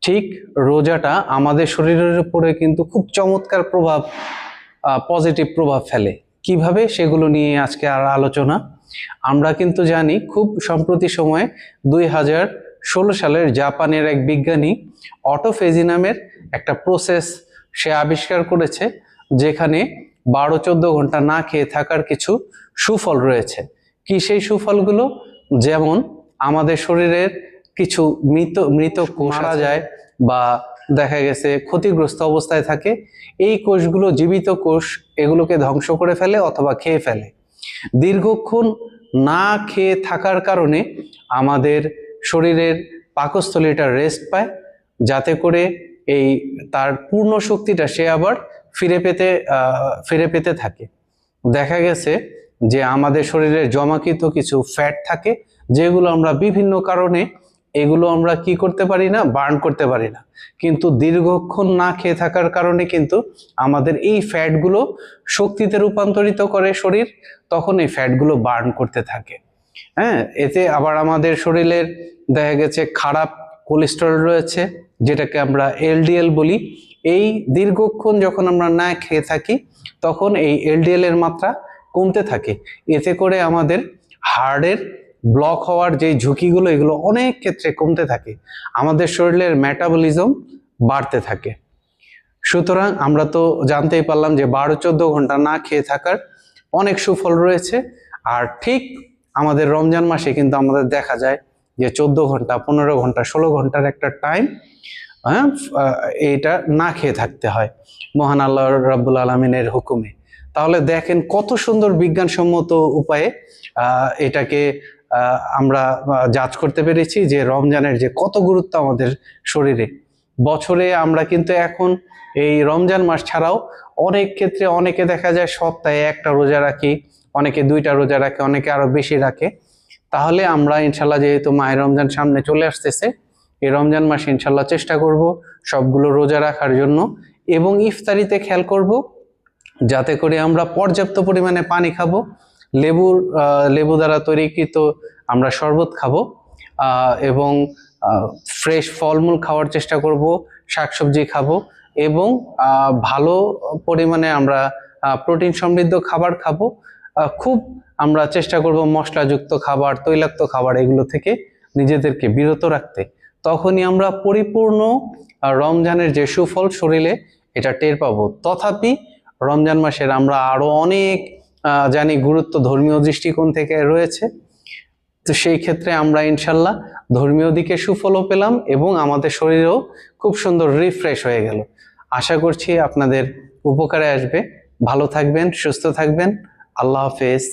ঠিক রোজাটা আমাদের শরীরের উপরে কিন্তু খুব চমৎকার প্রভাব, পজিটিভ প্রভাব ফেলে। কিভাবে, সেগুলো নিয়ে আজকে আর আলোচনা। আমরা কিন্তু জানি খুব সম্প্রতি সময়ে 2016 সালের জাপানের এক বিজ্ঞানী অটোফেজি নামের একটা প্রসেস সে আবিষ্কার করেছে, যেখানে 12-14 ঘন্টা না খেয়ে থাকার কিছু সুফল রয়েছে। কি সেই সুফলগুলো? যেমন আমাদের শরীরের কিছু মৃত কোষ মারা যায় বা দেখা গেছে ক্ষতিগ্রস্ত অবস্থায় থাকে, এই কোষগুলো জীবিত কোষ, এগুলোকে ধ্বংস করে ফেলে অথবা খেয়ে ফেলে। দীর্ঘক্ষণ না খেয়ে থাকার কারণে আমাদের শরীরের পাকস্থলীটা রেস্ট পায়, যাতে করে এই তার পূর্ণ শক্তিটা সে আবার ফিরে পেতে থাকে। দেখা গেছে যে আমাদের শরীরে জমাকৃত কিছু ফ্যাট থাকে, যেগুলো আমরা বিভিন্ন কারণে এগুলো আমরা কি করতে পারি না, বার্ন করতে পারি না। কিন্তু দীর্ঘক্ষণ না খেয়ে থাকার কারণে কিন্তু আমাদের এই ফ্যাটগুলো শক্তিতে রূপান্তরিত করে শরীর, তখন এই ফ্যাটগুলো বার্ন করতে থাকে। হ্যাঁ, এতে আবার আমাদের শরীরের দেখা গেছে খারাপ কোলেস্টেরল রয়েছে, যেটাকে আমরা এলডিএল বলি। এই দীর্ঘক্ষণ যখন আমরা না খেয়ে থাকি, তখন এই এলডিএল এর মাত্রা কমতে থাকে। এতে করে আমাদের হার্টের ব্লক হওয়ার যে ঝুঁকিগুলো, এগুলো অনেক ক্ষেত্রে কমতে থাকে। আমাদের শরীরের মেটাবলিজম বাড়তে থাকে। সুতরাং আমরা তো জানতেই পারলাম যে 12-14 ঘন্টা না খেয়ে থাকার অনেক সুফল রয়েছে। আর ঠিক আমাদের রমজান মাসে কিন্তু আমাদের দেখা যায় যে 14 ঘন্টা, 15 ঘন্টা, 16 ঘন্টার একটা টাইম এইটা না খেয়ে থাকতে হয় মহান আল্লাহ রাব্বুল আলামিনের হুকুমে। তাহলে দেখেন কত সুন্দর বিজ্ঞানসম্মত উপায়ে এটাকে আমরা জাজ করতে পেরেছি যে রমজানের যে কত গুরুত্ব আমাদের শরীরে। বছরে আমরা কিন্তু এখন এই রমজান মাস ছাড়াও অনেক ক্ষেত্রে অনেকে দেখা যায় সপ্তাহে একটা রোজা রাখি, অনেকে 2টা রোজা রাখে, অনেকে আরো বেশি রাখে। তাহলে আমরা ইনশাল্লাহ, যেহেতু মাহে রমজান সামনে চলে আসতেছে, এই রমজান মাসে ইনশাল্লাহ চেষ্টা করব সবগুলো রোজা রাখার জন্য, এবং ইফতারিতে খেয়াল করব যাতে করে আমরা পর্যাপ্ত পরিমাণে পানি খাবো, লেবু দ্বারা তৈরিকৃত আমরা শরবত খাবো, এবং ফ্রেশ ফলমূল খাওয়ার চেষ্টা করব, শাকসবজি খাবো, এবং ভালো পরিমাণে আমরা প্রোটিন সমৃদ্ধ খাবার খাবো। খুব আমরা চেষ্টা করব মশলাযুক্ত খাবার, তৈলাক্ত খাবার, এগুলো থেকে নিজেদেরকে বিরত রাখতে। তখনই আমরা পরিপূর্ণ রমজানের যে সুফল শরীরে, এটা টের পাবো। তথাপি রমজান মাসের আমরা আরো অনেক জানি গুরুত্ব ধর্মীয় দৃষ্টিকোণ থেকে রয়েছে। তো সেই ক্ষেত্রে আমরা ইনশাল্লাহ ধর্মীয় দিকে সুফলও পেলাম এবং আমাদের শরীরেও খুব সুন্দর রিফ্রেশ হয়ে গেল। আশা করছি আপনাদের উপকারে আসবে। ভালো থাকবেন, সুস্থ থাকবেন। আল্লাহ হাফেজ।